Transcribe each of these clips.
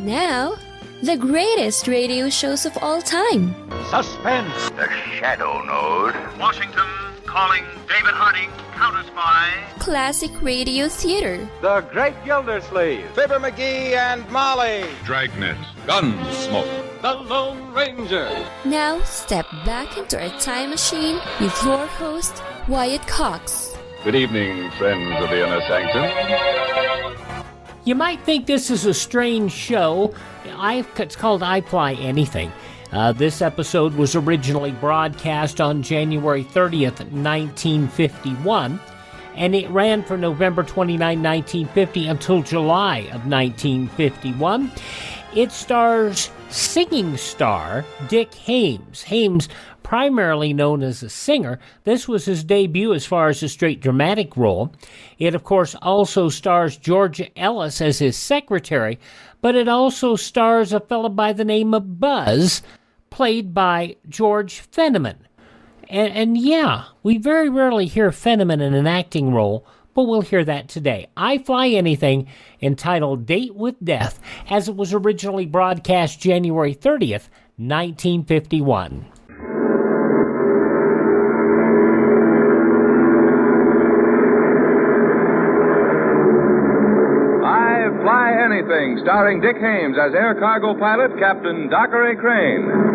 Now, the greatest radio shows of all time. Suspense. The Shadow Node. Washington calling David Harding, counter-spy. Classic radio theater. The Great Gildersleeve. Fibber McGee and Molly. Dragnet. Gunsmoke. The Lone Ranger. Now, step back into our time machine with your host, Wyatt Cox. Good evening, friends of the Inner Sanctum. You might think this is a strange show. It's called I Fly Anything. This episode was originally broadcast on January 30th, 1951, and it ran from November 29, 1950 until July of 1951. It stars singing star Dick Haymes. Haymes, primarily known as a singer, this was his debut as far as a straight dramatic role. It, of course, also stars Georgia Ellis as his secretary, but it also stars a fellow by the name of Buzz, played by George Fenneman. And yeah, we very rarely hear Fenneman in an acting role, but we'll hear that today. I Fly Anything, entitled Date with Death, as it was originally broadcast January 30th, 1951. I Fly Anything, starring Dick Haymes as air cargo pilot Captain Dockery Crane.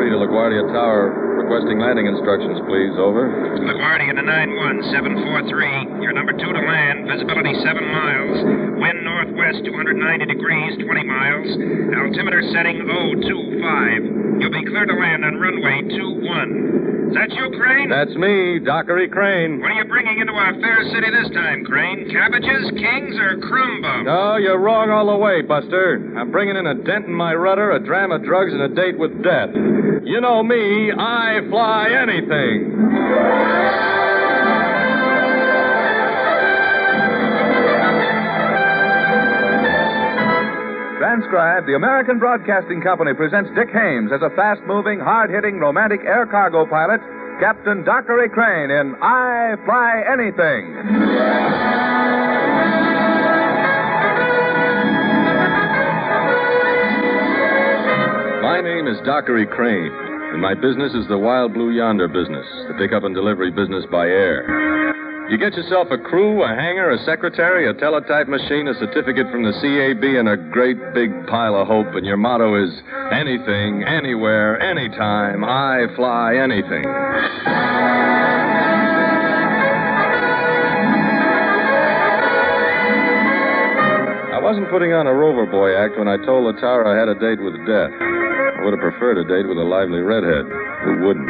To LaGuardia Tower, requesting landing instructions, please. Over. LaGuardia to 91743. You're number 2 to land. Visibility 7 miles. Wind northwest 290 degrees, 20 miles. Altimeter setting 025. You'll be clear to land on runway 21. Is that you, Crane? That's me, Dockery Crane. What are you bringing into our fair city this time, Crane? Cabbages, kings, or crumb bums? No, you're wrong all the way, Buster. I'm bringing in a dent in my rudder, a dram of drugs, and a date with death. You know me, I fly anything. Transcribed, the American Broadcasting Company presents Dick Haymes as a fast-moving, hard-hitting, romantic air cargo pilot, Captain Dockery Crane in I Fly Anything. My name is Dockery Crane, and my business is the Wild Blue Yonder business, the pickup and delivery business by air. You get yourself a crew, a hangar, a secretary, a teletype machine, a certificate from the CAB, and a great big pile of hope, and your motto is anything, anywhere, anytime, I fly anything. I wasn't putting on a rover boy act when I told the tower I had a date with death. I would have preferred a date with a lively redhead. Who wouldn't?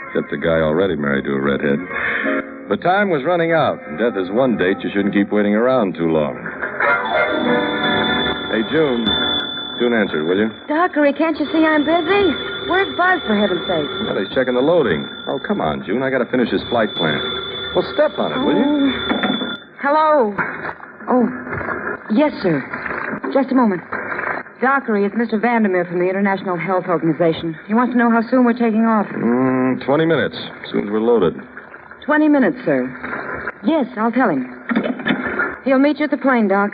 Except the guy already married to a redhead. But time was running out, and death is one date you shouldn't keep waiting around too long. Hey, June. June, answer it, will you? Dockery, can't you see I'm busy? Where's Buzz, for heaven's sake? Well, he's checking the loading. Oh, come on, June. I got to finish this flight plan. Well, step on it, will you? Hello. Oh, yes, sir. Just a moment. Dockery, it's Mr. Vandermeer from the International Health Organization. He wants to know how soon we're taking off. 20 minutes, as soon as we're loaded. 20 minutes, sir. Yes, I'll tell him. He'll meet you at the plane, Doc.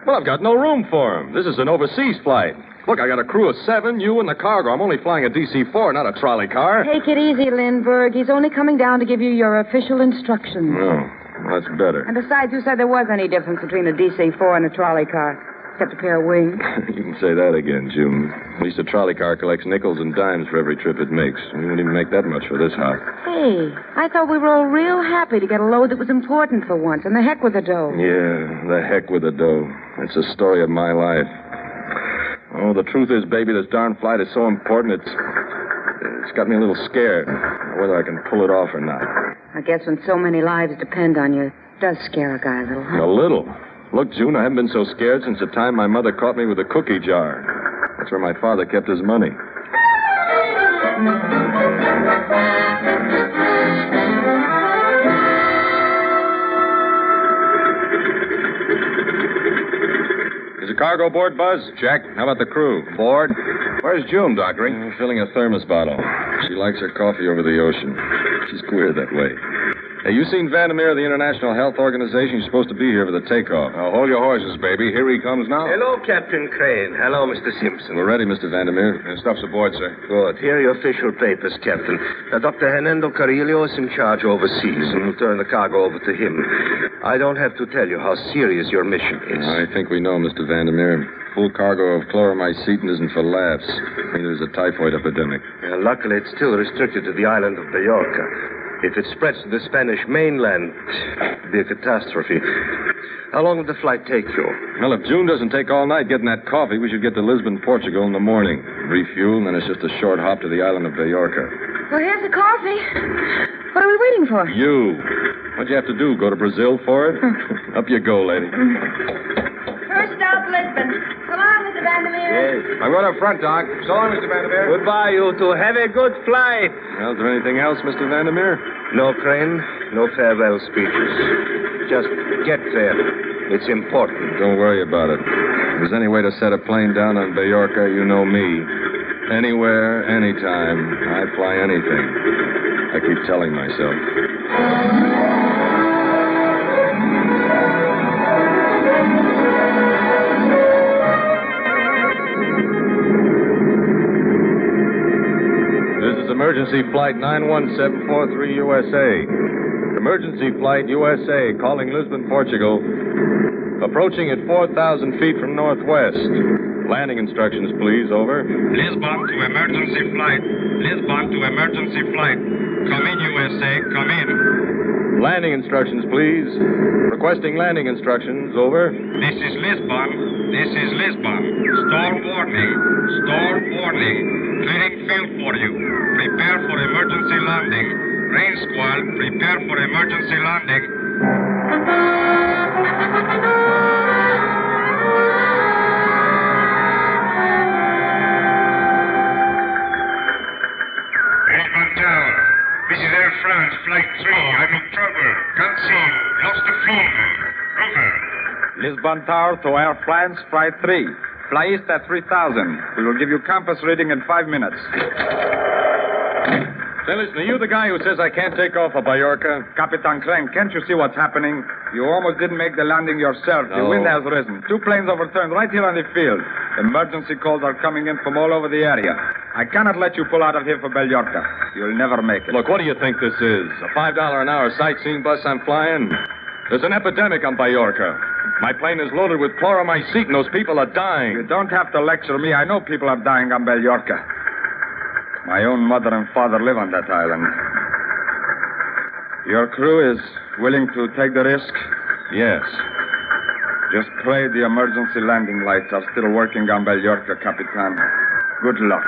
Well, I've got no room for him. This is an overseas flight. Look, I got a crew of 7, you and the cargo. I'm only flying a DC-4, not a trolley car. Take it easy, Lindbergh. He's only coming down to give you your official instructions. Oh, well, that's better. And besides, who said there was any difference between a DC-4 and a trolley car? Except a pair of wings. You can say that again, June. At least a trolley car collects nickels and dimes for every trip it makes. We wouldn't even make that much for this hop. Hey, I thought we were all real happy to get a load that was important for once, and the heck with the dough. Yeah, the heck with the dough. That's the story of my life. Oh, the truth is, baby, this darn flight is so important, it's got me a little scared, whether I can pull it off or not. I guess when so many lives depend on you, it does scare a guy a little, huh? A little. Look, June, I haven't been so scared since the time my mother caught me with a cookie jar. That's where my father kept his money. Is the cargo aboard, Buzz? Check. How about the crew? Board? Where's June, Dockery? Filling a thermos bottle. She likes her coffee over the ocean. She's queer that way. Hey, you seen Vandermeer of the International Health Organization? He's supposed to be here for the takeoff. Now, hold your horses, baby. Here he comes now. Hello, Captain Crane. Hello, Mr. Simpson. We're ready, Mr. Vandermeer. Stuff's aboard, sir. Good. Here are your official papers, Captain. Dr. Hernando Carrillo is in charge overseas, and we'll turn the cargo over to him. I don't have to tell you how serious your mission is. I think we know, Mr. Vandermeer. Full cargo of chloromycetin isn't for laughs. I think there's a typhoid epidemic. Luckily, it's still restricted to the island of Bajorca. If it spreads to the Spanish mainland, it'd be a catastrophe. How long will the flight take you? Well, if June doesn't take all night getting that coffee, we should get to Lisbon, Portugal in the morning. Refuel, and then it's just a short hop to the island of Bajorca. Well, here's the coffee. What are we waiting for? You. What'd you have to do? Go to Brazil for it? Up you go, lady. First stop, Lisbon. Come on, Mr. Vandermeer. I'm going up front, Doc. So long, Mr. Vandermeer. Goodbye, you two. Have a good flight. Well, is there anything else, Mr. Vandermeer? No, Crane. No farewell speeches. Just get there. It's important. Don't worry about it. If there's any way to set a plane down on Bajorca, you know me. Anywhere, anytime. I fly anything. I keep telling myself. Emergency Flight 91743 USA. Emergency Flight USA calling Lisbon, Portugal. Approaching at 4,000 feet from northwest. Landing instructions, please. Over. Lisbon to emergency flight. Lisbon to emergency flight. Come in, USA. Come in. Landing instructions, please. Requesting landing instructions. Over. This is Lisbon. This is Lisbon. Storm warning. Storm warning. Clearing field for you. Prepare for emergency landing. Rain squall, prepare for emergency landing. Lisbon Tower. This is Air France, Flight 3. I'm in trouble. Can't see you. Lost the phone. Over. Lisbon Tower to Air France, Flight 3. Fly east at 3,000. We will give you compass reading in 5 minutes. Say, listen, are you the guy who says I can't take off of Bajorca? Capitan Crane, can't you see what's happening? You almost didn't make the landing yourself. The No. wind has risen. 2 planes overturned right here on the field. Emergency calls are coming in from all over the area. I cannot let you pull out of here for Bajorca. You'll never make it. Look, what do you think this is? A $5 an hour sightseeing bus I'm flying? There's an epidemic on Bajorca. My plane is loaded with chloromycetin. Those people are dying. You don't have to lecture me. I know people are dying on Bajorca. My own mother and father live on that island. Your crew is willing to take the risk? Yes. Just pray the emergency landing lights are still working on Bajorca, Capitan. Good luck.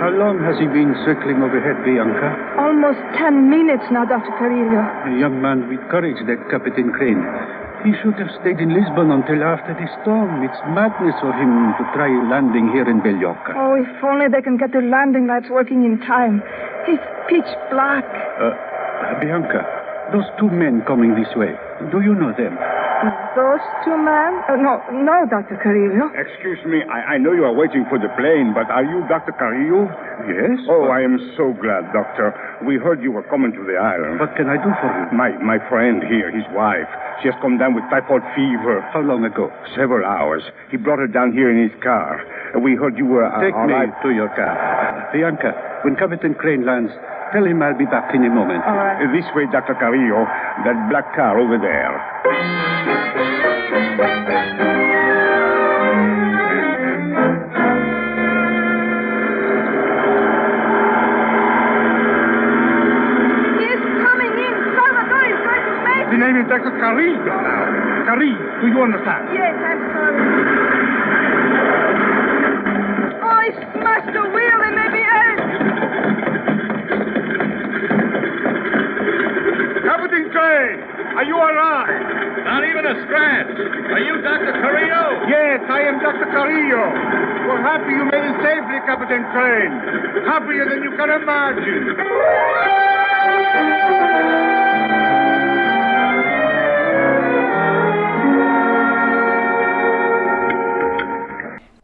How long has he been circling overhead, Bianca? Almost 10 minutes now, Dr. Carrillo. A young man with courage, that Captain Crane. He should have stayed in Lisbon until after the storm. It's madness for him to try landing here in Bajorca. Oh, if only they can get the landing lights working in time. It's pitch black. Bianca, those 2 men coming this way, do you know them? Those 2 men? No, Dr. Carrillo. Excuse me, I know you are waiting for the plane, but are you Dr. Carrillo? Yes? Oh, I am so glad, Doctor. We heard you were coming to the island. What can I do for you? My friend here, his wife, she has come down with typhoid fever. How long ago? Several hours. He brought her down here in his car. We heard you were... Take all me right. to your car. Bianca, when Captain Crane lands, tell him I'll be back in a moment. All right. This way, Dr. Carrillo. That black car over there. The name is Dr. Carrillo now. Carrillo, do you understand? Yes, I'm sorry. Oh, I smashed the wheel and maybe Captain Crane, are you all right? Not even a scratch. Are you Dr. Carrillo? Yes, I am Dr. Carrillo. We're happy you made it safely, Captain Crane. Happier than you can imagine.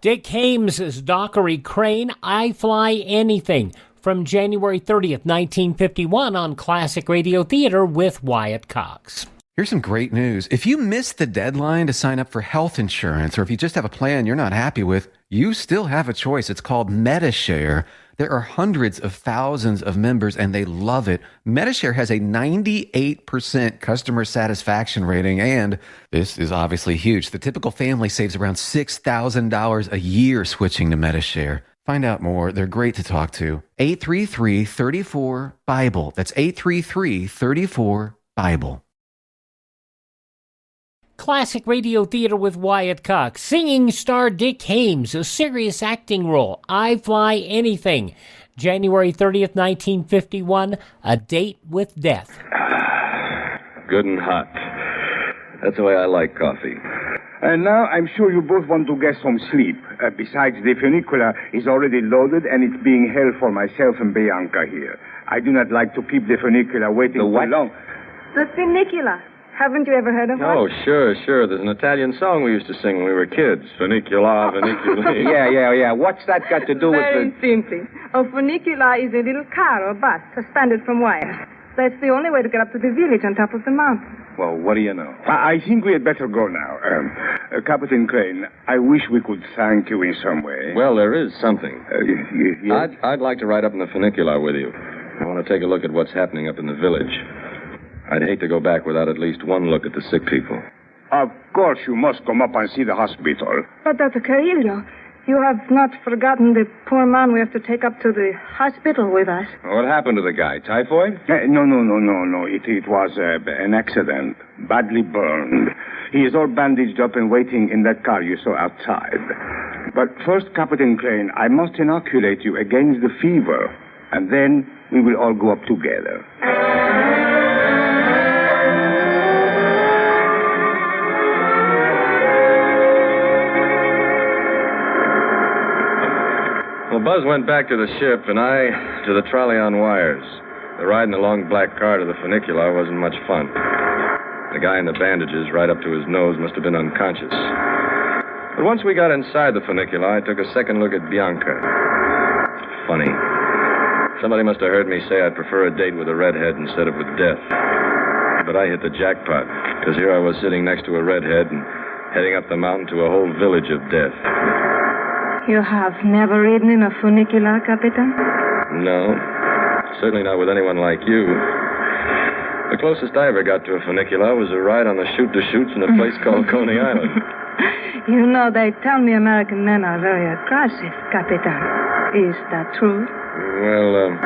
Dick Haymes as Dockery Crane, I Fly Anything, from January 30th, 1951 on Classic Radio Theater with Wyatt Cox. Here's some great news. If you missed the deadline to sign up for health insurance, or if you just have a plan you're not happy with, you still have a choice. It's called MediShare. There are hundreds of thousands of members, and they love it. MediShare has a 98% customer satisfaction rating, and this is obviously huge. The typical family saves around $6,000 a year switching to MediShare. Find out more. They're great to talk to. 833-34-BIBLE. That's 833-34-BIBLE. Classic Radio Theater with Wyatt Cox. Singing star Dick Haymes, a serious acting role, I Fly Anything. January 30th, 1951, A Date with Death. Good and hot. That's the way I like coffee. And now I'm sure you both want to get some sleep. Besides, the funicular is already loaded and it's being held for myself and Bianca here. I do not like to keep the funicular waiting too long. The funicular. Haven't you ever heard of it? Oh, sure. There's an Italian song we used to sing when we were kids. Funicula, funiculi. Yeah. What's that got to do with Very simply. A funicular is a little car or bus suspended from wires. That's the only way to get up to the village on top of the mountain. Well, what do you know? I think we had better go now. Captain Crane, I wish we could thank you in some way. Well, there is something. Yes? I'd like to ride up in the funicular with you. I want to take a look at what's happening up in the village. I'd hate to go back without at least one look at the sick people. Of course you must come up and see the hospital. But, Dr. Carrillo, you have not forgotten the poor man we have to take up to the hospital with us. What happened to the guy? Typhoid? No. It was an accident. Badly burned. He is all bandaged up and waiting in that car you saw outside. But first, Captain Crane, I must inoculate you against the fever. And then we will all go up together. Well, Buzz went back to the ship, and I to the trolley on wires. The ride in the long black car to the funicular wasn't much fun. The guy in the bandages right up to his nose must have been unconscious. But once we got inside the funicular, I took a second look at Bianca. Funny. Somebody must have heard me say I'd prefer a date with a redhead instead of with death. But I hit the jackpot, because here I was sitting next to a redhead and heading up the mountain to a whole village of death. You have never ridden in a funicular, Capitan? No. Certainly not with anyone like you. The closest I ever got to a funicular was a ride on the chute-de-chutes in a place called Coney Island. You know, they tell me American men are very aggressive, Capitan. Is that true? Well,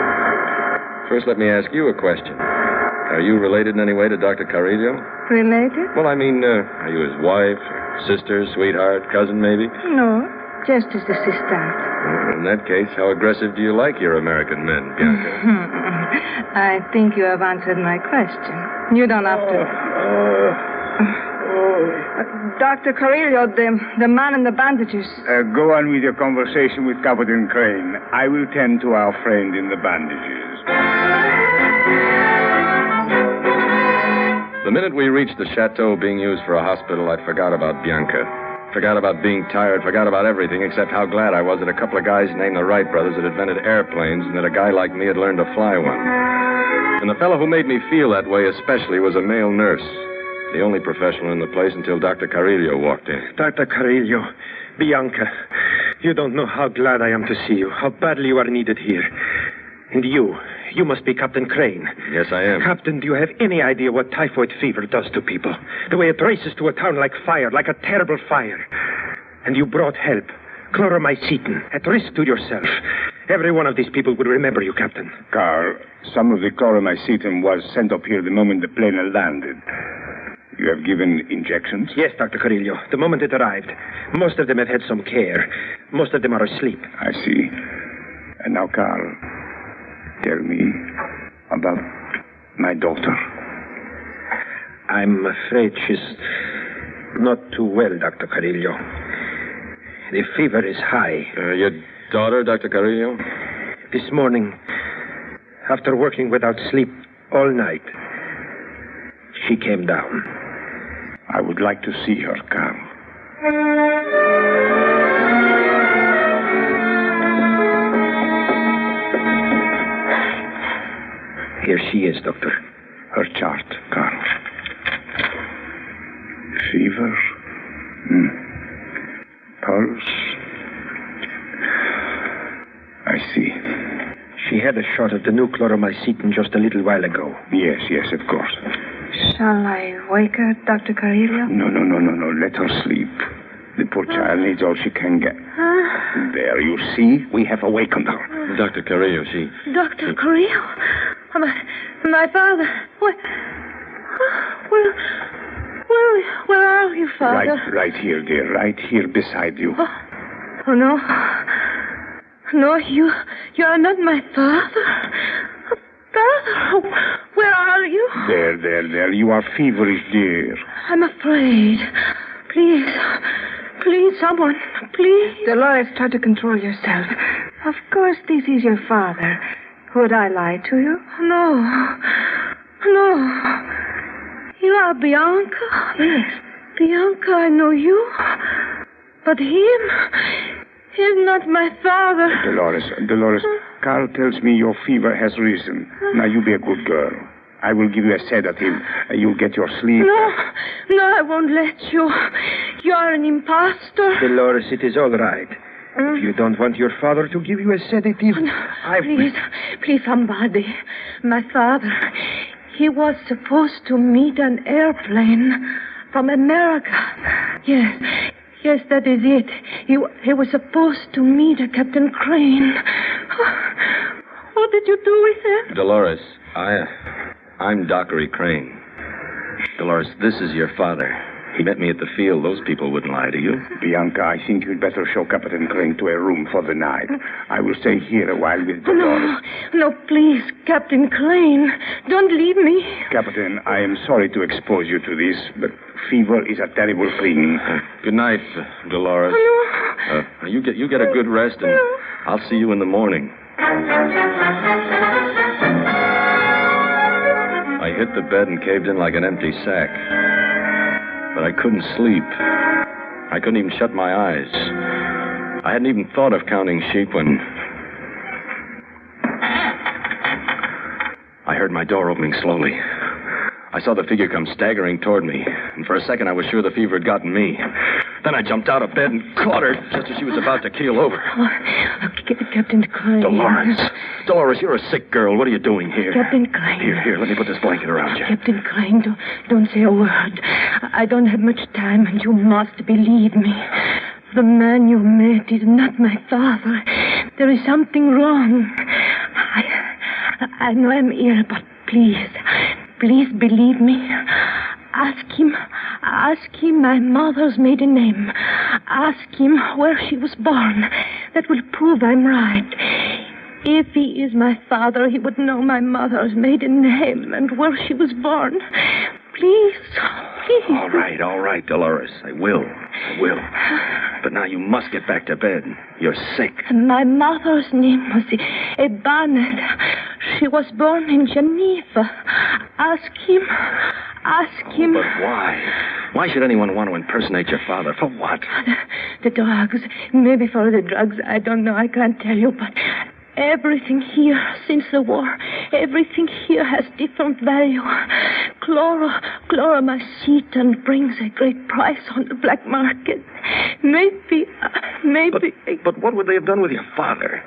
first let me ask you a question. Are you related in any way to Dr. Carrillo? Related? Well, I mean, are you his wife, sister, sweetheart, cousin, maybe? No, just his assistant. Well, in that case, how aggressive do you like your American men, Bianca? I think you have answered my question. You don't have to... Dr. Carrillo, the man in the bandages. Go on with your conversation with Captain Crane. I will tend to our friend in the bandages. The minute we reached the chateau being used for a hospital, I forgot about Bianca. Forgot about being tired, forgot about everything except how glad I was that a couple of guys named the Wright brothers had invented airplanes and that a guy like me had learned to fly one. And the fellow who made me feel that way especially was a male nurse. The only professional in the place until Dr. Carrillo walked in. Dr. Carrillo, Bianca, you don't know how glad I am to see you, how badly you are needed here. And you must be Captain Crane. Yes, I am. Captain, do you have any idea what typhoid fever does to people? The way it races to a town like fire, like a terrible fire. And you brought help. Chloromycetin, at risk to yourself. Every one of these people would remember you, Captain. Carl, some of the chloromycetin was sent up here the moment the plane had landed. You have given injections? Yes, Dr. Carrillo. The moment it arrived. Most of them have had some care. Most of them are asleep. I see. And now, Carl, tell me about my daughter. I'm afraid she's not too well, Dr. Carrillo. The fever is high. Your daughter, Dr. Carrillo? This morning, after working without sleep all night, she came down. I would like to see her, Carl. Here she is, Doctor. Her chart, Carl. Fever. Pulse. I see. She had a shot of the new chloromycetin just a little while ago. Yes, of course. Shall I wake her, Dr. Carrillo? No. Let her sleep. The poor child needs all she can get. There, you see? We have awakened her. Dr. Carrillo, she... Dr. Carrillo? My father. Where are you, Father? Right here, dear. Right here beside you. Oh, no. No, you are not my father. Father, where are you? There. You are feverish, dear. I'm afraid. Please, someone. Please. Dolores, try to control yourself. Of course, this is your father. Would I lie to you? No. You are Bianca? Yes. Bianca, I know you. But him? He's not my father. Dolores, Carl tells me your fever has risen. Now, you be a good girl. I will give you a sedative. You'll get your sleep. No, I won't let you. You are an impostor. Dolores, it is all right. If you don't want your father to give you a sedative, Please, somebody. My father, he was supposed to meet an airplane from America. Yes, that is it. He was supposed to meet a Captain Crane. What did you do with him? Dolores, I'm Dockery Crane. Dolores, this is your father. He met me at the field. Those people wouldn't lie to you. Bianca, I think you'd better show Captain Crane to a room for the night. I will stay here a while with Dolores. No, please, Captain Crane. Don't leave me. Captain, I am sorry to expose you to this, but fever is a terrible thing. Good night, Dolores. You get a good rest, and I'll see you in the morning. I hit the bed and caved in like an empty sack. But I couldn't sleep. I couldn't even shut my eyes. I hadn't even thought of counting sheep when I heard my door opening slowly. I saw the figure come staggering toward me, and for a second I was sure the fever had gotten me. Then I jumped out of bed and caught her just as she was about to keel over. Captain Crane. Dolores, you're a sick girl. What are you doing here? Captain Crane. Here, let me put this blanket around you. Captain Crane, don't say a word. I don't have much time, and you must believe me. The man you met is not my father. There is something wrong. I know I'm ill, but please believe me. Ask him my mother's maiden name. Ask him where she was born. That will prove I'm right. If he is my father, he would know my mother's maiden name and where she was born. Please. All right, Dolores. I will. But now you must get back to bed. You're sick. My mother's name was Ebanet. She was born in Geneva. Ask him. But why? Why should anyone want to impersonate your father? For what? The drugs. Maybe for the drugs. I don't know. I can't tell you, but everything here since the war, everything here has different value. Chloromycetin brings a great price on the black market. Maybe. But what would they have done with your father?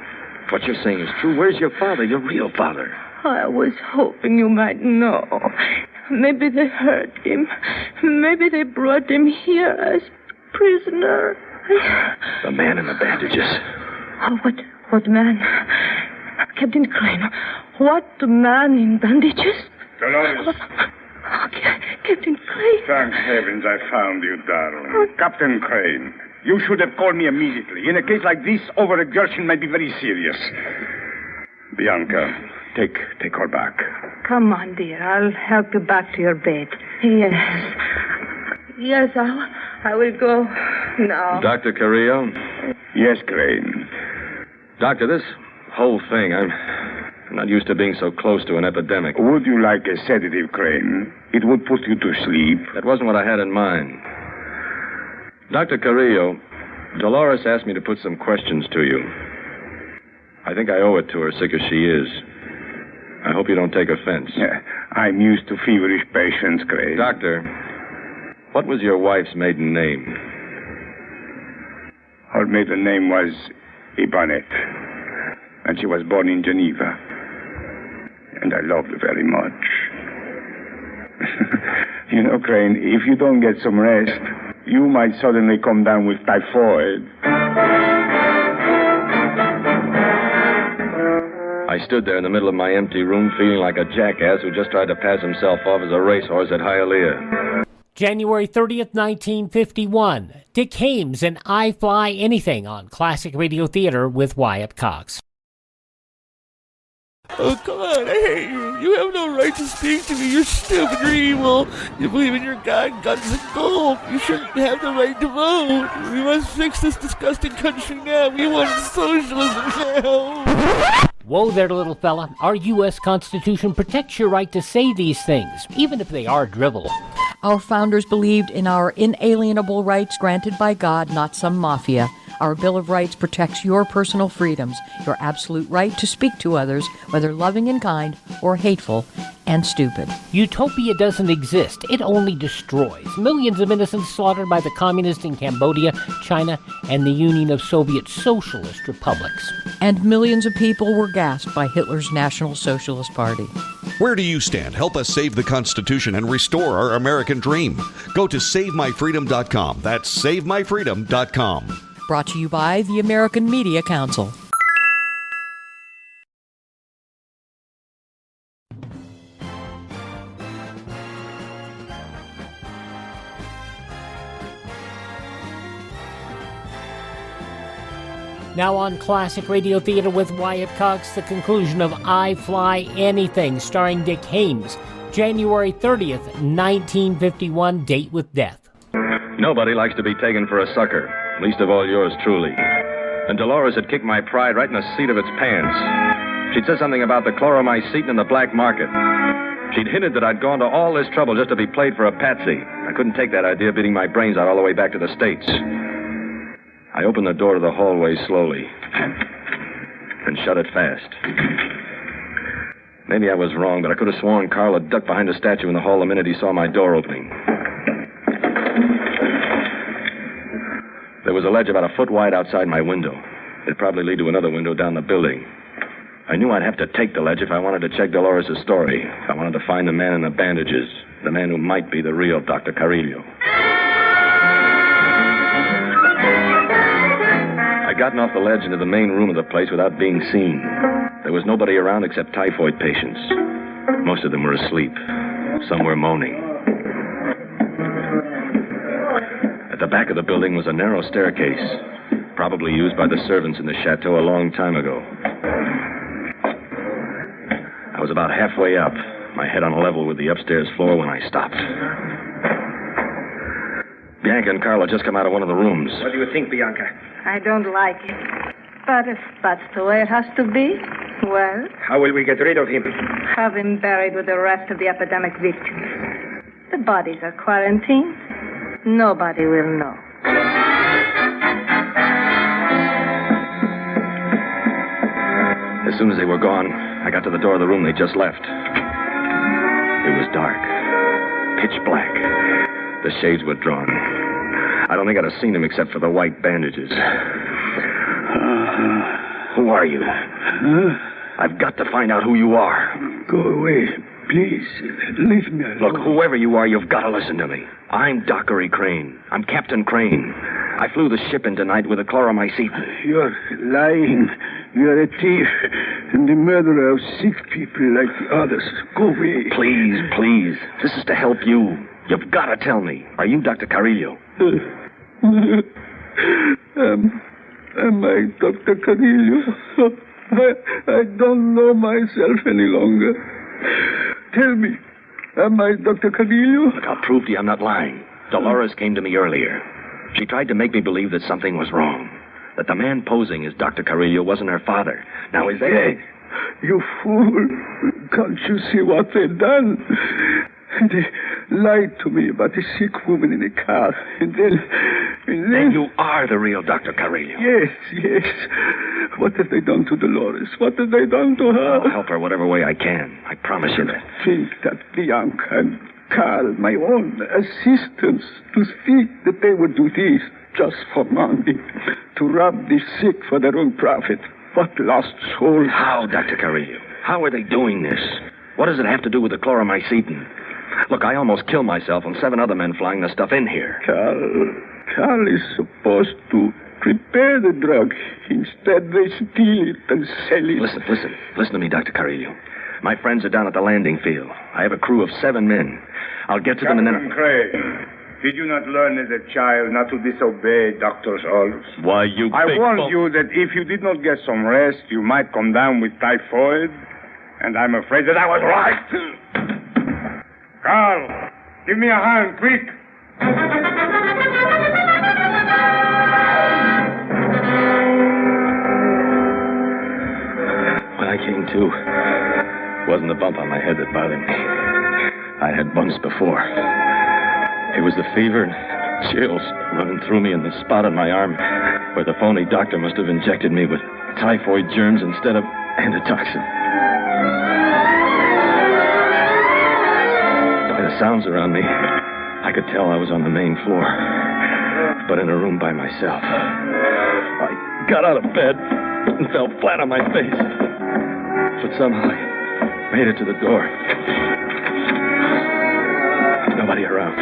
If what you're saying is true, where's your father, your real father? I was hoping you might know. Maybe they hurt him. Maybe they brought him here as prisoner. The man in the bandages. Oh, what man? Captain Crane, what man in bandages? Dolores. Captain Crane. Thank heavens I found you, darling. Captain Crane, you should have called me immediately. In a case like this, overexertion might be very serious. Bianca, Take her back. Come on, dear. I'll help you back to your bed. Yes. Yes, I will go now. Dr. Carrillo? Yes, Crane. Doctor, this whole thing, I'm not used to being so close to an epidemic. Would you like a sedative, Crane? It would put you to sleep. That wasn't what I had in mind. Dr. Carrillo, Dolores asked me to put some questions to you. I think I owe it to her, sick as she is. I hope you don't take offense. Yeah, I'm used to feverish patients, Crane. Doctor, what was your wife's maiden name? Her maiden name was Ibanet, and she was born in Geneva. And I loved her very much. You know, Crane, if you don't get some rest, you might suddenly come down with typhoid. I stood there in the middle of my empty room feeling like a jackass who just tried to pass himself off as a racehorse at Hialeah. January 30th, 1951. Dick Haymes and I Fly Anything on Classic Radio Theater with Wyatt Cox. Oh, come on, I hate you. You have no right to speak to me. You're stupid, you're evil. You believe in your God, guns, and gold. You shouldn't have the right to vote. We must fix this disgusting country now. We want socialism now. Whoa there, little fella. Our U.S. Constitution protects your right to say these things, even if they are drivel. Our founders believed in our inalienable rights granted by God, not some mafia. Our Bill of Rights protects your personal freedoms, your absolute right to speak to others, whether loving and kind or hateful and stupid. Utopia doesn't exist. It only destroys. Millions of innocents slaughtered by the communists in Cambodia, China, and the Union of Soviet Socialist Republics. And millions of people were gassed by Hitler's National Socialist Party. Where do you stand? Help us save the Constitution and restore our American dream. Go to SaveMyFreedom.com. That's SaveMyFreedom.com. Brought to you by the American Media Council. Now on Classic Radio Theater with Wyatt Cox, the conclusion of I Fly Anything, starring Dick Haymes. January 30th, 1951, date with death. Nobody likes to be taken for a sucker, least of all yours truly. And Dolores had kicked my pride right in the seat of its pants. She'd said something about the chloromycetin in the black market. She'd hinted that I'd gone to all this trouble just to be played for a patsy. I couldn't take that idea beating my brains out all the way back to the States. I opened the door to the hallway slowly and shut it fast. Maybe I was wrong, but I could have sworn Carl had ducked behind a statue in the hall the minute he saw my door opening. There was a ledge about a foot wide outside my window. It'd probably lead to another window down the building. I knew I'd have to take the ledge if I wanted to check Dolores' story. If I wanted to find the man in the bandages, the man who might be the real Dr. Carrillo. I'd gotten off the ledge into the main room of the place without being seen. There was nobody around except typhoid patients. Most of them were asleep. Some were moaning. At the back of the building was a narrow staircase, probably used by the servants in the chateau a long time ago. I was about halfway up, my head on a level with the upstairs floor when I stopped. Bianca and Carl had just come out of one of the rooms. What do you think, Bianca? I don't like it. But if that's the way it has to be, well... How will we get rid of him? Have him buried with the rest of the epidemic victims. The bodies are quarantined. Nobody will know. As soon as they were gone, I got to the door of the room they just left. It was dark. Pitch black. The shades were drawn. I don't think I'd have seen him except for the white bandages. Who are you? I've got to find out who you are. Go away. Please, leave me alone. Look, whoever you are, you've got to listen to me. I'm Dockery Crane. I'm Captain Crane. I flew the ship in tonight with a chloromycetin. You're lying. You're a thief and the murderer of sick people like the others. Go away. Please, please. This is to help you. You've got to tell me. Are you Dr. Carrillo? Am I Dr. Carrillo? I don't know myself any longer. Tell me, am I Dr. Carrillo? Look, I'll prove to you I'm not lying. Dolores came to me earlier. She tried to make me believe that something was wrong. That the man posing as Dr. Carrillo wasn't her father. Now, is that... Hey, you fool. Can't you see what they've done? They lied to me about the sick woman in the car. And then you are the real Dr. Carrillo. Yes. What have they done to Dolores? What have they done to her? I'll help her whatever way I can. I promise you that. Think that Bianca and Carl, my own assistants, to think that they would do this just for money, to rob the sick for their own profit. What lost souls. How, Dr. Carrillo? How are they doing this? What does it have to do with the chloromycetin? Look, I almost killed myself and 7 other men flying the stuff in here. Carl is supposed to prepare the drug. Instead, they steal it and sell it. Listen to me, Dr. Carrillo. My friends are down at the landing field. I have a crew of 7 men. I'll get to them and then... Captain Crane, did you not learn as a child not to disobey doctor's orders? Why, you I big warned you that if you did not get some rest, you might come down with typhoid. And I'm afraid that I was right. Carl, give me a hand, quick. When I came to, it wasn't the bump on my head that bothered me. I had bumps before. It was the fever and chills running through me in the spot on my arm where the phony doctor must have injected me with typhoid germs instead of antitoxin. By the sounds around me, I could tell I was on the main floor, but in a room by myself. I got out of bed and fell flat on my face, but somehow I made it to the door. Nobody around.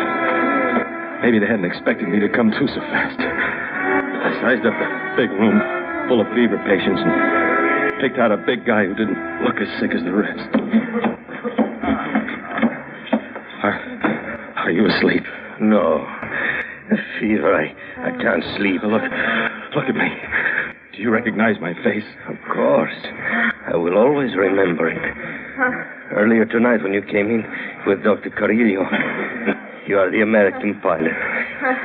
Maybe they hadn't expected me to come to so fast. I sized up the big room full of fever patients and picked out a big guy who didn't look as sick as the rest. Are you asleep? No. Fever, I can't sleep. Look at me. Do you recognize my face? Of course. I will always remember it. Earlier tonight when you came in with Dr. Carrillo, you are the American pilot.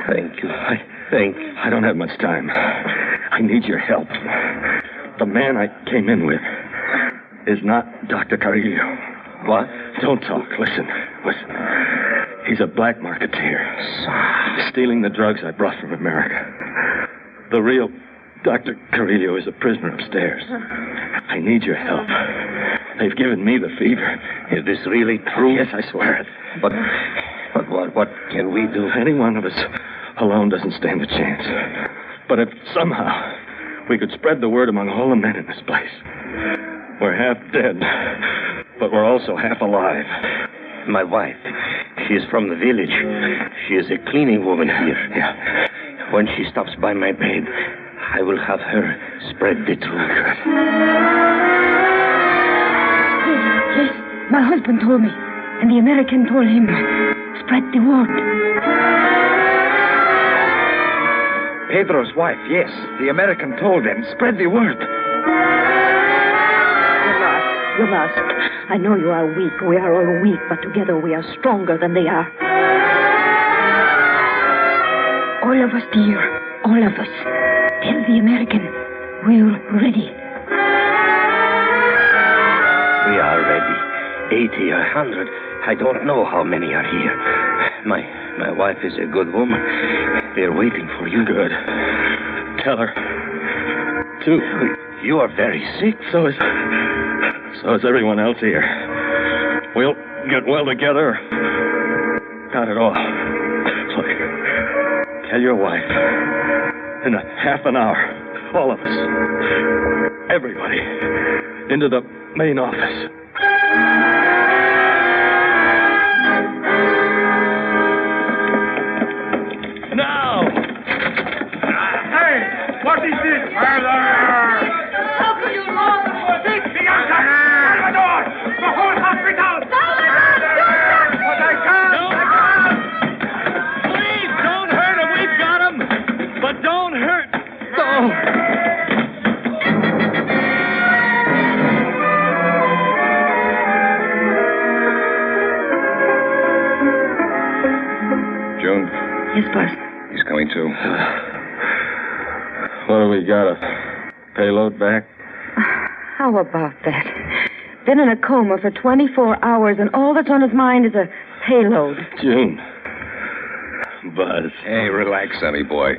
Thank you. I don't have much time. I need your help. The man I came in with is not Dr. Carrillo. What? Don't talk. Listen. He's a black marketeer, stealing the drugs I brought from America. The real Dr. Carrillo is a prisoner upstairs. I need your help. They've given me the fever. Is this really true? Yes, I swear it. But what can we do? Any one of us alone doesn't stand a chance. But if somehow we could spread the word among all the men in this place. We're half dead, but we're also half alive. My wife, she is from the village. She is a cleaning woman here. Yeah. When she stops by my bed, I will have her spread the truth. Yes, my husband told me, and the American told him. Spread the word. Pedro's wife, yes. The American told them. Spread the word. You must. I know you are weak. We are all weak, but together we are stronger than they are. All of us, dear. All of us. Tell the American we're ready. We are ready. 80, 100. I don't know how many are here. My wife is a good woman. They're waiting for you. Good. Tell her. Too. You are very sick. So is everyone else here. We'll get well together. Not at all. Look, tell your wife. In a half an hour, all of us, everybody, into the main office. Now! Hey, what is this? How could you wrong for this? Bianca! Salvador! The whole hospital! But I can't! Please, don't hurt him. We've got him. But don't hurt. No! June. Yes, Buzz. He's coming too. What do we got? A payload back? How about that? Been in a coma for 24 hours, and all that's on his mind is a payload. June. Buzz. Hey, relax, sonny boy.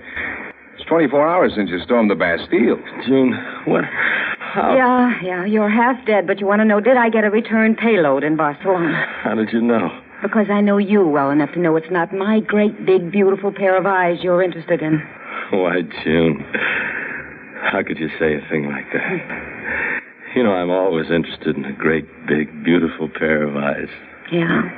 It's 24 hours since you stormed the Bastille. June, what? How? Yeah, you're half dead, but you want to know, did I get a return payload in Barcelona? How did you know? Because I know you well enough to know it's not my great, big, beautiful pair of eyes you're interested in. Why, June, how could you say a thing like that? You know, I'm always interested in a great, big, beautiful pair of eyes. Yeah.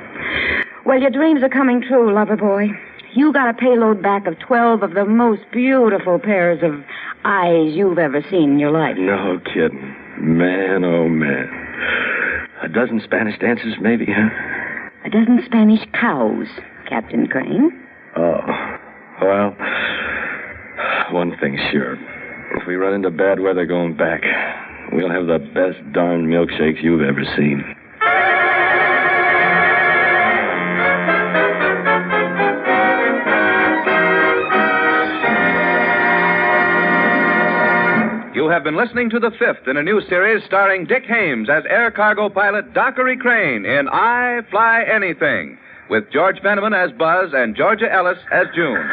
Well, your dreams are coming true, lover boy. You got a payload back of 12 of the most beautiful pairs of eyes you've ever seen in your life. No kidding. Man, oh, man. A dozen Spanish dancers, maybe, huh? A dozen Spanish cows, Captain Crane. Oh, well, one thing's sure. If we run into bad weather going back, we'll have the best darn milkshakes you've ever seen. You have been listening to the fifth in a new series starring Dick Haymes as air cargo pilot Dockery Crane in I Fly Anything, with George Fenneman as Buzz and Georgia Ellis as June.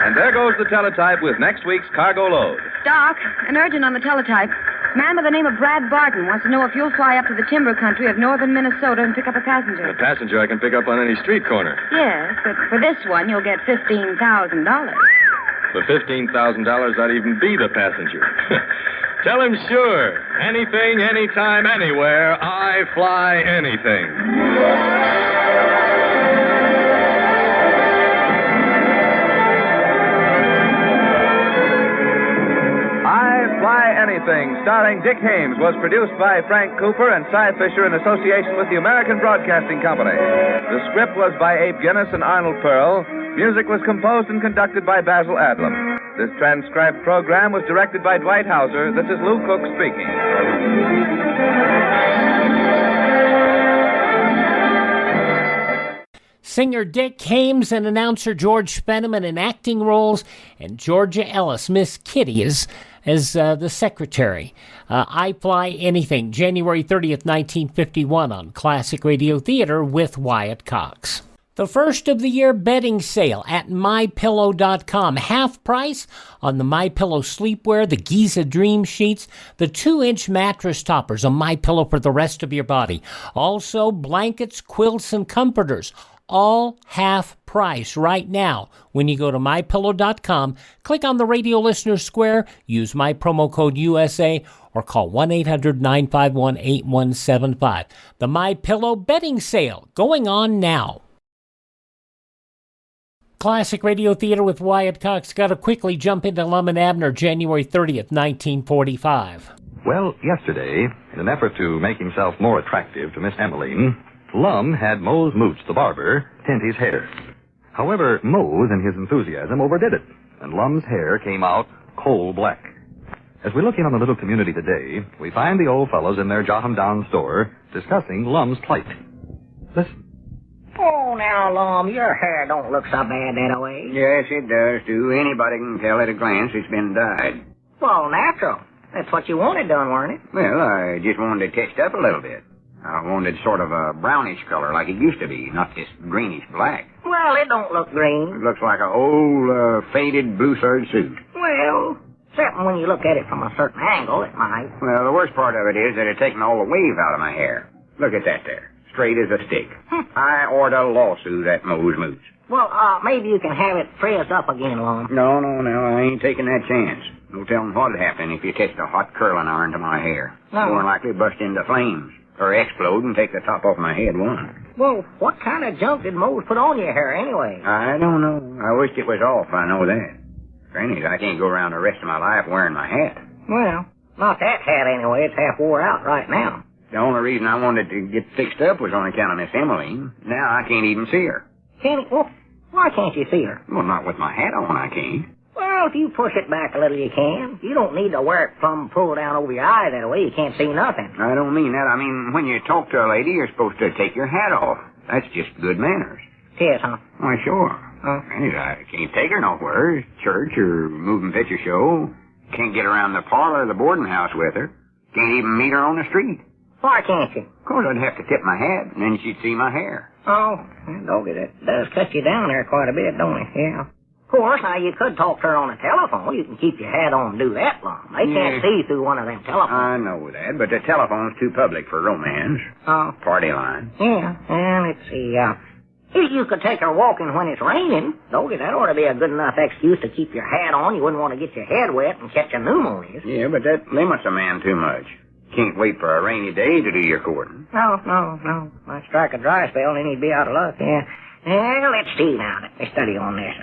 And there goes the teletype with next week's cargo load. Doc, an urgent on the teletype. Man by the name of Brad Barton wants to know if you'll fly up to the timber country of northern Minnesota and pick up a passenger. A passenger I can pick up on any street corner. Yes, but for this one, you'll get $15,000. For $15,000, I'd even be the passenger. Tell him sure. Anything, anytime, anywhere, I fly anything. I Fly Anything, starring Dick Haymes, was produced by Frank Cooper and Cy Fisher in association with the American Broadcasting Company. The script was by Abe Guinness and Arnold Pearl. Music was composed and conducted by Basil Adlam. This transcribed program was directed by Dwight Howser. This is Lou Cook speaking. Singer Dick Haymes and announcer George Fenneman in acting roles, and Georgia Ellis, Miss Kitty, as the secretary. I Fly Anything, January 30th, 1951 on Classic Radio Theater with Wyatt Cox. The first of the year bedding sale at MyPillow.com. Half price on the MyPillow sleepwear, the Giza Dream Sheets, the 2-inch mattress toppers, a MyPillow for the rest of your body. Also, blankets, quilts, and comforters. All half price right now. When you go to MyPillow.com, click on the Radio Listener Square, use my promo code USA, or call 1-800-951-8175. The MyPillow bedding sale going on now. Classic Radio Theater with Wyatt Cox. Got to quickly jump into Lum-n-Abner, January 30th, 1945. Well, yesterday, in an effort to make himself more attractive to Miss Emmeline, Lum had Mose Moots, the barber, tint his hair. However, Mose, in his enthusiasm, overdid it, and Lum's hair came out coal black. As we look in on the little community today, we find the old fellows in their jot-em-down store discussing Lum's plight. Listen. Oh, now, Lum, your hair don't look so bad that way. Yes, it does, too. Anybody can tell at a glance it's been dyed. Well, natural. That's what you wanted done, weren't it? Well, I just wanted it touched up a little bit. I wanted sort of a brownish color like it used to be, not this greenish black. Well, it don't look green. It looks like an old, faded blue serge suit. Well, except when you look at it from a certain angle, it might. Well, the worst part of it is that it's taken all the wave out of my hair. Look at that there. Straight as a stick. I ought to lawsuit that Mose Moots. Well, maybe you can have it frizzed up again, Lum. No, I ain't taking that chance. No telling what'd happen if you touched a hot curling iron to my hair. No. More likely bust into flames. Or explode and take the top off my head one. Well, what kind of junk did Mose put on your hair anyway? I don't know. I wished it was off, I know that. Granny, I can't go around the rest of my life wearing my hat. Well, not that hat anyway. It's half wore out right now. The only reason I wanted to get fixed up was on account of Miss Emmeline. Now I can't even see her. Well, why can't you see her? Well, not with my hat on, I can't. Well, if you push it back a little, you can. You don't need to wear it plumb pulled down over your eye that way. You can't see nothing. I don't mean that. I mean, when you talk to a lady, you're supposed to take your hat off. That's just good manners. is, huh? Why, sure. I can't take her nowhere. Church or moving picture show. Can't get around the parlor or the boarding house with her. Can't even meet her on the street. Why can't you? Of course, I'd have to tip my hat, and then she'd see my hair. Oh, doggy, that does cut you down there quite a bit, don't it? Yeah. Of course, now you could talk to her on the telephone. You can keep your hat on and do that long. They can't see through one of them telephones. I know that, but the telephone's too public for romance. Oh. Party line. Yeah, and let's see, you could take her walking when it's raining. Doggy, that ought to be a good enough excuse to keep your hat on. You wouldn't want to get your head wet and catch a pneumonia. Yeah, but that limits a man too much. Can't wait for a rainy day to do your courting. No. Might strike a dry spell and then he'd be out of luck, yeah. Well, let's see now. Let me study on this.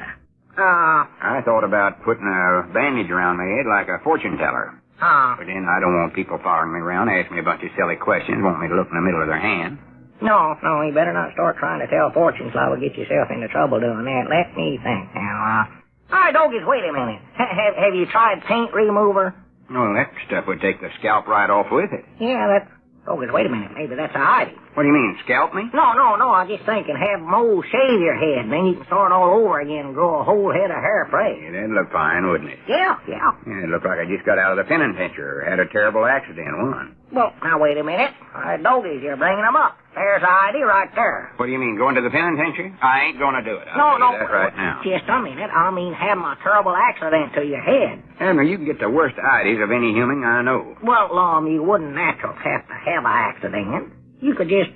I thought about putting a bandage around my head like a fortune teller. But then I don't want people following me around, asking me a bunch of silly questions, want me to look in the middle of their hand. No, you better not start trying to tell fortunes, or will get yourself into trouble doing that. Let me think now. All right, Dogies, wait a minute. Have you tried paint remover? Well, that stuff would take the scalp right off with it. Yeah, that's... Dogies, wait a minute. Maybe that's a idea. What do you mean, scalp me? No. I was just thinking, have Mo shave your head, and then you can start all over again and grow a whole head of hair fresh. Yeah, that'd look fine, wouldn't it? Yeah. Yeah, it'd look like I just got out of the penitentiary or had a terrible accident once. Well, now wait a minute. All right, Dogies, you're bringing them up. There's the idea right there. What do you mean, going to the penitentiary? I ain't going to do it. No. That right now. Just a minute. I mean, having a terrible accident to your head. Abner, you can get the worst ideas of any human I know. Well, you wouldn't naturally have to have an accident. You could just,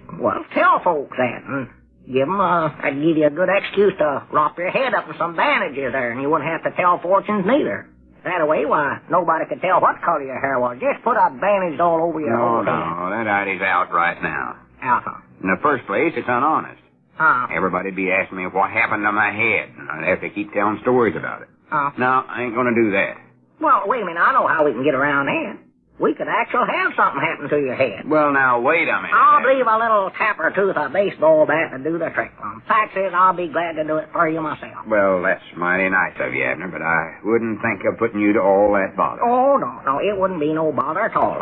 tell folks that and give them I'd give you a good excuse to wrap your head up in some bandages there, and you wouldn't have to tell fortunes neither. That way, nobody could tell what color your hair was. Just put a bandage all over your whole head. No, that idea's out right now. Out, huh? In the first place, it's unhonest. Oh. Everybody'd be asking me what happened to my head, and I'd have to keep telling stories about it. Oh. No, I ain't going to do that. Well, wait a minute. I know how we can get around that. We could actually have something happen to your head. Well, now, wait a minute. I'll leave a little tapper tooth, a baseball bat, to do the trick. Fact is, I'll be glad to do it for you myself. Well, that's mighty nice of you, Abner, but I wouldn't think of putting you to all that bother. Oh, no, it wouldn't be no bother at all.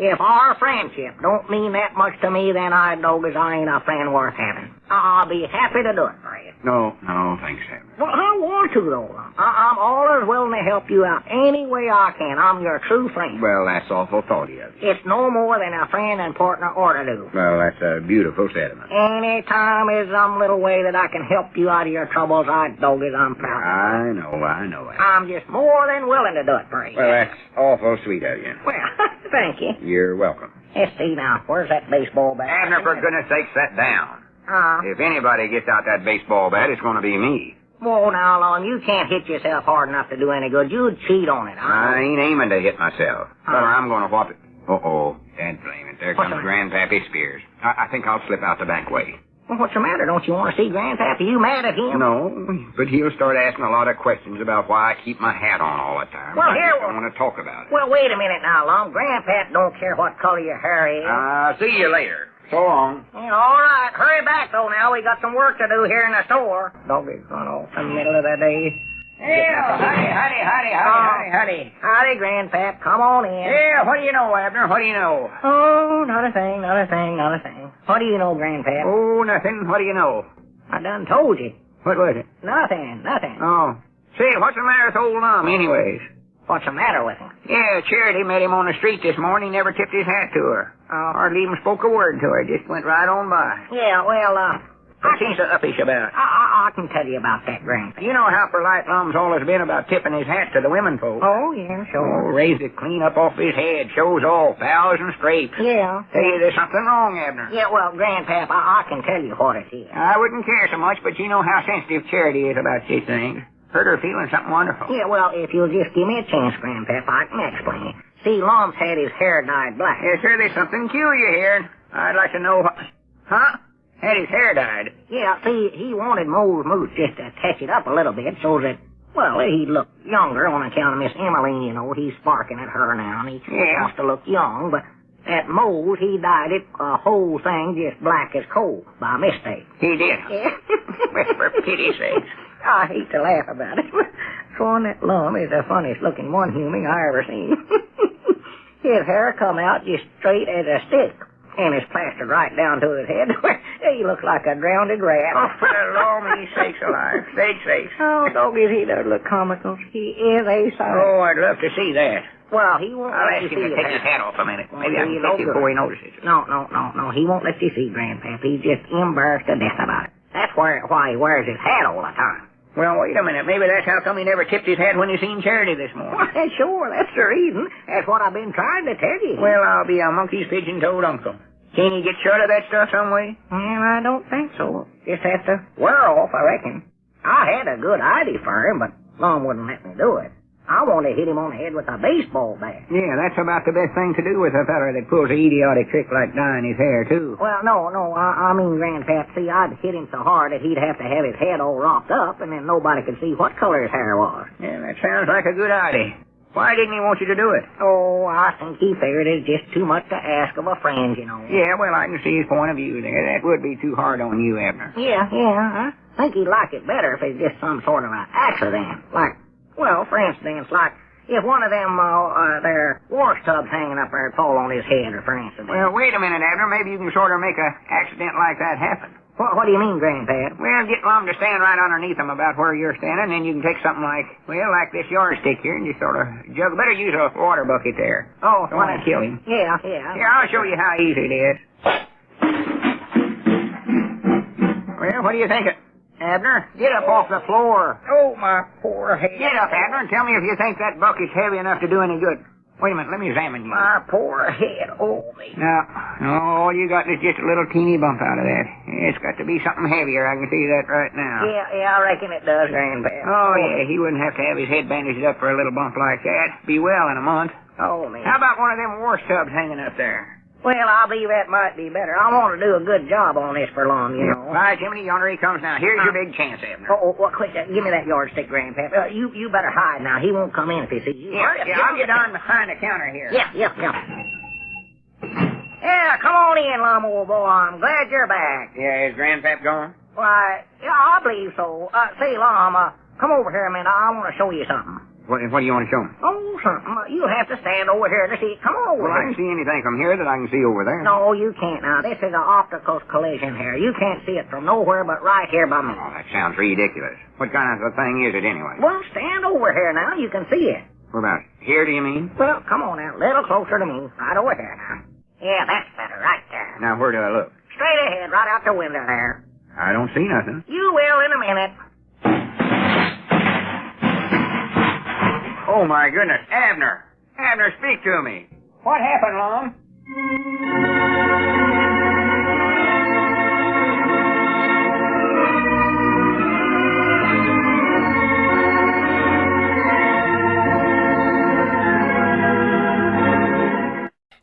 If our friendship don't mean that much to me, then I ain't a friend worth having. I'll be happy to do it for you. No, thanks, Abner. Well, I want to, though. I'm always willing to help you out any way I can. I'm your true friend. Well, that's awful thoughtful of you. It's no more than a friend and partner ought to do. Well, that's a beautiful sentiment. Any time is some little way that I can help you out of your troubles, I'm proud of you. I know that. I'm just more than willing to do it for you. Well, that's awful sweet of you. Well, thank you. You're welcome. Let's see now. Where's that baseball bat? Abner, for goodness sake, sit down. If anybody gets out that baseball bat, it's going to be me. Whoa, now, Lum, you can't hit yourself hard enough to do any good. You'd cheat on it. I ain't aiming to hit myself. But I'm going to whop it. Uh-oh. Dad blame it. There comes Grandpappy Spears. I think I'll slip out the back way. Well, what's the matter? Don't you want to see Grandpappy? You mad at him? No, but he'll start asking a lot of questions about why I keep my hat on all the time. Well, I don't want to talk about it. Well, wait a minute now, Lum. Grandpap don't care what color your hair is. See you later. So long. Yeah, all right. Hurry back, though, now. We got some work to do here in the store. Doggy's run off in the middle of the day. Yeah, howdy. Howdy, Grandpap. Come on in. Yeah, what do you know, Abner? What do you know? Oh, not a thing. What do you know, Grandpap? Oh, nothing. What do you know? I done told you. What was it? Nothing. Oh. Say, what's the matter with old Lum, anyways? What's the matter with him? Yeah, Charity met him on the street this morning. He never tipped his hat to her. Hardly even spoke a word to her. Just went right on by. Yeah, well, What's he so uppish about? I can tell you about that, Grandpa. You know how polite Lum's always been about tipping his hat to the women folk. Oh, yeah, sure. Raised it clean up off his head. Shows all fouls and scrapes. Yeah. Hey, there's something wrong, Abner. Yeah, well, Grandpap, I can tell you what it is. I wouldn't care so much, but you know how sensitive Charity is about these things. Hurt her feeling something wonderful. Yeah, well, if you'll just give me a chance, Grandpap, I can explain. See, Lum's had his hair dyed black. Yes, sir, there's something peculiar here. I'd like to know what... Huh? Had his hair dyed? Yeah, see, he wanted Mole's moose just to touch it up a little bit so that, well, he'd look younger on account of Miss Emmeline, you know. He's sparking at her now, and he wants to look young, but at Mole's, he dyed it, a whole thing just black as coal, by mistake. He did? Yeah. Well, for pity's sakes. I hate to laugh about it. Sworn that Lum is the funniest looking one human I ever seen. His hair come out just straight as a stick. And it's plastered right down to his head. He looks like a drowned rat. Oh, for the Lord, me sakes alive. Sakes. Oh, doggies, he does look comical. He is a sight. Oh, I'd love to see that. Well, he won't I'll let ask you him to see take it. his hat off a minute. Maybe I can no fix it good. before he notices. No. He won't let you see, Grandpap. He's just embarrassed to death about it. That's why he wears his hat all the time. Well, wait a minute. Maybe that's how come he never tipped his hat when he seen Charity this morning. Why, sure, that's the reason. That's what I've been trying to tell you. Well, I'll be a monkey's pigeon-toed uncle. Can you get short of that stuff some way? Well, I don't think so. Just have to wear off, I reckon. I had a good idea for him, but Mom wouldn't let me do it. I want to hit him on the head with a baseball bat. Yeah, that's about the best thing to do with a feller that pulls an idiotic trick like dyeing his hair, too. Well, no, I mean, Grandpap, see, I'd hit him so hard that he'd have to have his head all wrapped up, and then nobody could see what color his hair was. Yeah, that sounds like a good idea. Why didn't he want you to do it? Oh, I think he figured it's just too much to ask of a friend, you know. Yeah, well, I can see his point of view there. That would be too hard on you, Abner. Yeah. I think he'd like it better if it's just some sort of an accident. Like, well, for instance, like if one of them, their wash tubs hanging up there fall on his head, or for instance. Well, wait a minute, Abner. Maybe you can sort of make an accident like that happen. What do you mean, Grandpap? Well, get Lum to stand right underneath him about where you're standing, then you can take something like this yardstick here, and just sort of jug. Better use a water bucket there. Oh, don't want to kill him. Yeah. Here, I'll show you how easy it is. Well, what do you think? Abner, get up off the floor. Oh, my poor head. Get up, Abner, and tell me if you think that bucket's heavy enough to do any good. Wait a minute, let me examine you. My poor head. Oh, me. No, all you got is just a little teeny bump out of that. It's got to be something heavier. I can see that right now. Yeah, I reckon it does, Grandpap. Oh, yeah, he wouldn't have to have his head bandaged up for a little bump like that. Be well in a month. Oh, me. How about one of them wash tubs hanging up there? Well, I believe that might be better. I want to do a good job on this for Lum, you know. By Jiminy, yonder he comes now. Here's your big chance, Abner. Oh, well, quick, give me that yardstick, Grandpap. You better hide now. He won't come in if he sees you. Yeah, I'll get on behind the counter here. Yeah. Yeah, come on in, Lum, old boy. I'm glad you're back. Yeah, is Grandpap gone? Why, yeah, I believe so. Say, Lum, come over here a minute. I want to show you something. What do you want to show him? Oh, something. You'll have to stand over here to see it. Come over Well, I here. can see anything from here that I can see over there. No, you can't now. This is an optical collision here. You can't see it from nowhere but right here by me. Oh, that sounds ridiculous. What kind of a thing is it anyway? Well, stand over here now. You can see it. What about here, do you mean? Well, come on now. A little closer to me. Right over here now. Yeah, that's better. Right there. Now, where do I look? Straight ahead, right out the window there. I don't see nothing. You will in a minute. Oh, my goodness. Abner, speak to me. What happened, Lum?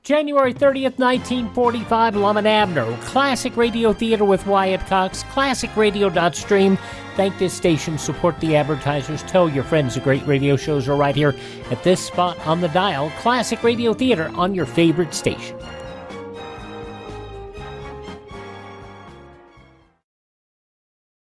January 30th, 1945, Lum-n-Abner. Classic Radio Theater with Wyatt Cox. ClassicRadio.stream. Thank this station. Support the advertisers. Tell your friends the great radio shows are right here at this spot on the dial. Classic Radio Theater on your favorite station.